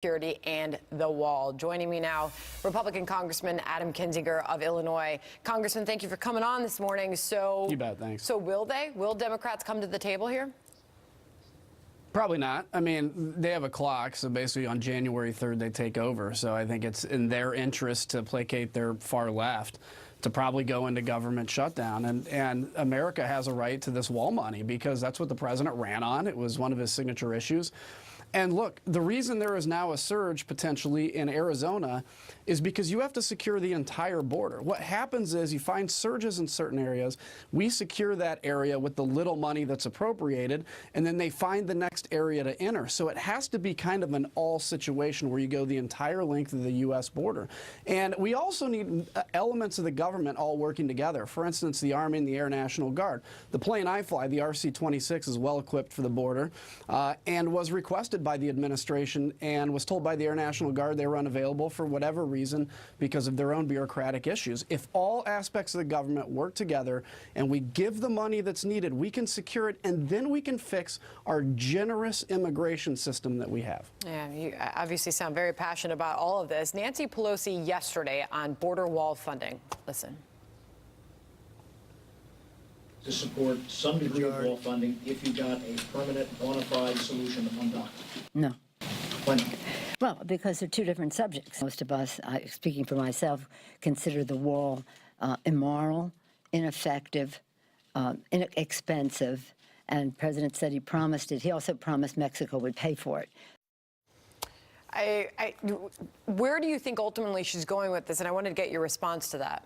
security and the wall. Joining me now, Republican Congressman Adam Kinzinger of Illinois. Congressman, thank you for coming on this morning. You bet, thanks. So will Democrats come to the table here? Probably not. I mean, they have a clock, so basically on January 3rd they take over. So I think it's in their interest to placate their far left to probably go into government shutdown. And America has a right to this wall money because that's what the president ran on. It was one of his signature issues. And look, the reason there is now a surge potentially in Arizona is because you have to secure the entire border. What happens is you find surges in certain areas, we secure that area with the little money that's appropriated, and then they find the next area to enter. So it has to be kind of an all situation where you go the entire length of the U.S. border. And we also need elements of the government all working together. For instance, the Army and the Air National Guard. The plane I fly, the RC-26, is well equipped for the border and was requested by the administration and was told by the Air National Guard they were unavailable for whatever reason because of their own bureaucratic issues. If all aspects of the government work together and we give the money that's needed, we can secure it, and then we can fix our generous immigration system that we have. Yeah, you obviously sound very passionate about all of this. Nancy Pelosi yesterday on border wall funding. Listen. To support some degree of wall funding if you got a permanent, bona fide solution to undock? No. Why not? Well, because they're two different subjects. Most of us, speaking for myself, consider the wall immoral, ineffective, inexpensive, and the president said he promised it. He also promised Mexico would pay for it. Where do you think ultimately she's going with this? And I wanted to get your response to that.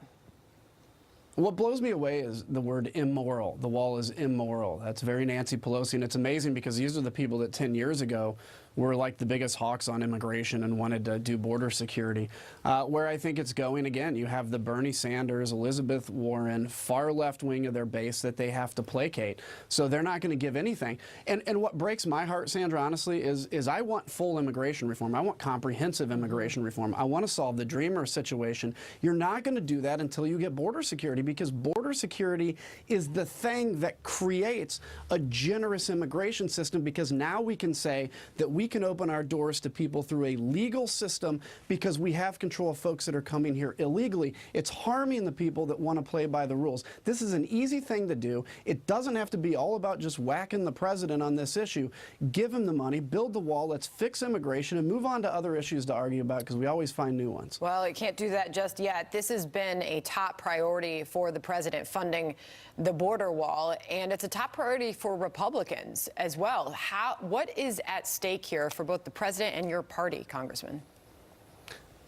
What blows me away is the word immoral. The wall is immoral. That's very Nancy Pelosi, and it's amazing because these are the people that 10 years ago were like the biggest hawks on immigration and wanted to do border security. Where I think it's going, again, you have the Bernie Sanders, Elizabeth Warren, far left wing of their base that they have to placate. So they're not going to give anything. And what breaks my heart, Sandra, honestly, is I want full immigration reform. I want comprehensive immigration reform. I want to solve the Dreamer situation. You're not going to do that until you get border security, because border security is the thing that creates a generous immigration system, because now we can say that we can open our doors to people through a legal system because we have control of folks that are coming here illegally. It's harming the people that want to play by the rules. This is an easy thing to do. It doesn't have to be all about just whacking the president on this issue. Give him the money, build the wall, let's fix immigration, and move on to other issues to argue about, because we always find new ones. Well, it can't do that just yet. This has been a top priority for the president, funding the border wall, and it's a top priority for Republicans as well. What is at stake here for both the president and your party, Congressman?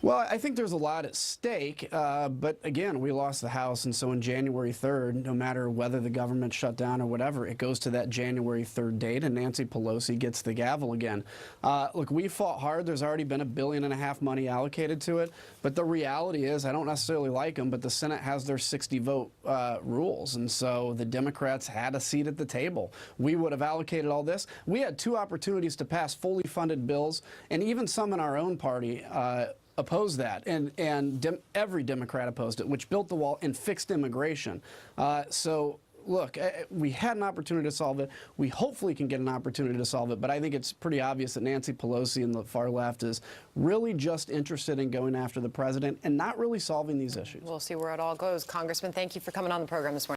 Well, I think there's a lot at stake, but again, we lost the House, and so on January 3rd, no matter whether the government shut down or whatever, it goes to that January 3rd date, and Nancy Pelosi gets the gavel again. Look, we fought hard. There's already been $1.5 billion money allocated to it, but the reality is, I don't necessarily like them, but the Senate has their 60-vote rules, and so the Democrats had a seat at the table. We would have allocated all this. We had two opportunities to pass fully funded bills, and even some in our own party opposed that, and every Democrat opposed it, which built the wall and fixed immigration. So look, we had an opportunity to solve it. We hopefully can get an opportunity to solve it, but I think it's pretty obvious that Nancy Pelosi and the far left is really just interested in going after the president and not really solving these issues. We'll see where it all goes. Congressman, thank you for coming on the program this morning.